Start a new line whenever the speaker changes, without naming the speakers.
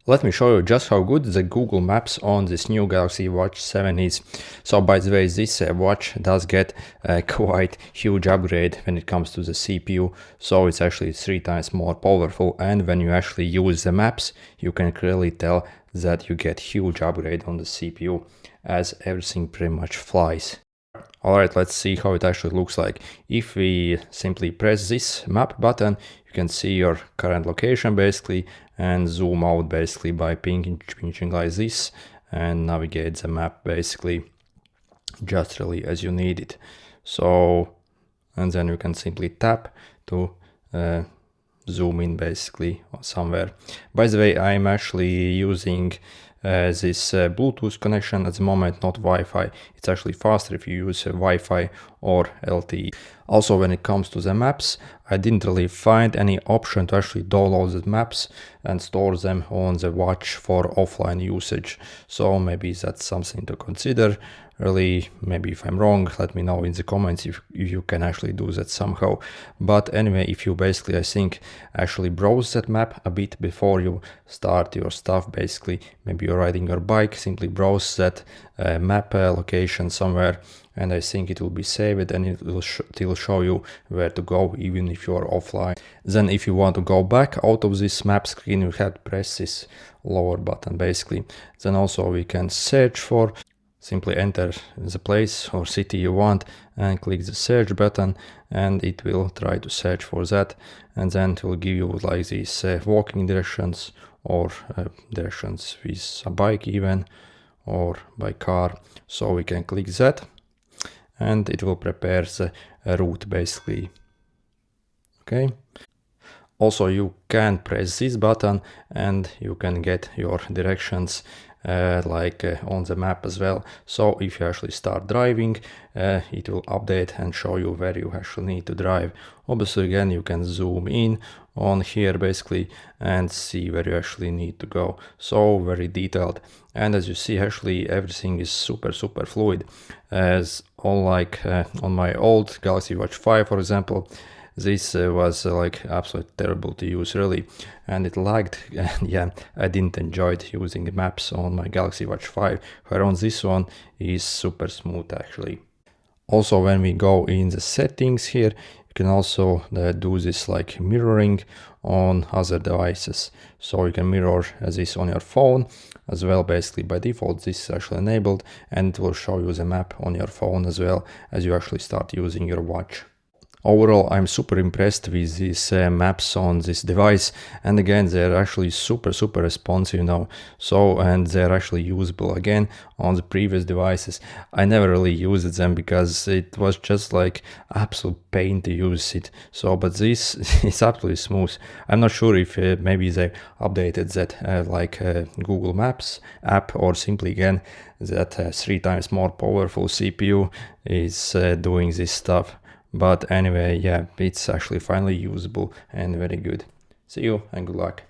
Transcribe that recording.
Let me show you just how good the Google Maps on this new Galaxy Watch 7 is. So by the way, this watch does get a quite huge upgrade when it comes to the CPU. So it's actually 3 times more powerful, and when you actually use the maps, you can clearly tell that you get huge upgrade on the CPU, as everything pretty much flies. Alright, let's see how it actually looks like. If we simply press this map button, you can see your current location basically, and zoom out basically by pinching like this, and navigate the map basically just really as you need it. So, and then you can simply tap to zoom in basically somewhere. By the way, I'm actually using this Bluetooth connection at the moment, not Wi-Fi. It's actually faster if you use Wi-Fi or LTE. Also, when it comes to the maps, I didn't really find any option to actually download the maps and store them on the watch for offline usage. So maybe that's something to consider. Really, maybe if I'm wrong, let me know in the comments if you can actually do that somehow. But anyway, if you basically, I think, actually browse that map a bit before you start your stuff, basically, maybe you're riding your bike, simply browse that map location somewhere, and I think it will be saved, and it will still show you where to go even if you are offline. Then if you want to go back out of this map screen, you have to press this lower button basically. Then also we can search for, simply enter the place or city you want and click the search button, and it will try to search for that, and then it will give you like these walking directions or directions with a bike even, or by car. So we can click that and it will prepare the route basically. Okay. Also, you can press this button and you can get your directions on the map as well. So if you actually start driving, it will update and show you where you actually need to drive. Obviously, again, you can zoom in on here basically and see where you actually need to go. So very detailed. And as you see, actually everything is super fluid, as unlike on my old Galaxy Watch 5, for example. This was like absolutely terrible to use really, and it lagged, and yeah, I didn't enjoy using the maps on my Galaxy Watch 5, where on this one is super smooth actually. Also, when we go in the settings here, you can also do this like mirroring on other devices. So you can mirror this on your phone as well. Basically by default this is actually enabled, and it will show you the map on your phone as well as you actually start using your watch. Overall, I'm super impressed with these maps on this device, and again, they're actually super responsive now. So, and they're actually usable again on the previous devices. I never really used them because it was just like absolute pain to use it. So, but this is absolutely smooth. I'm not sure if maybe they updated that Google Maps app, or simply again that 3 times more powerful CPU is doing this stuff. But anyway, yeah, it's actually finally usable and very good. See you and good luck.